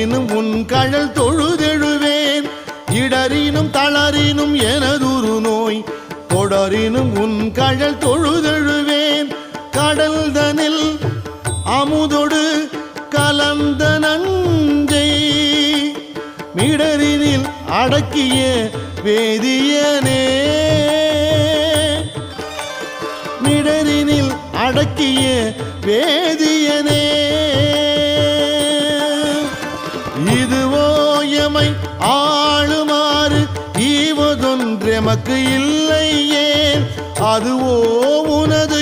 இடரினும் உன் கழல் தொழுதெழுவேன் இடரினும் தளரினும் எனதுரு நோய் தொடரினும் உன் கழல் தொழுதெழுவேன் கடல்தனில் அமுதொடு கலந்த நஞ்சை மிடரினில் அடக்கிய வேதியனே மிடரினில் அடக்கிய வேதியனே இதுவோ எமை ஆளுமாறு ஈவதொன்றெமக்கு இல்லை ஏன் அதுவோ உனது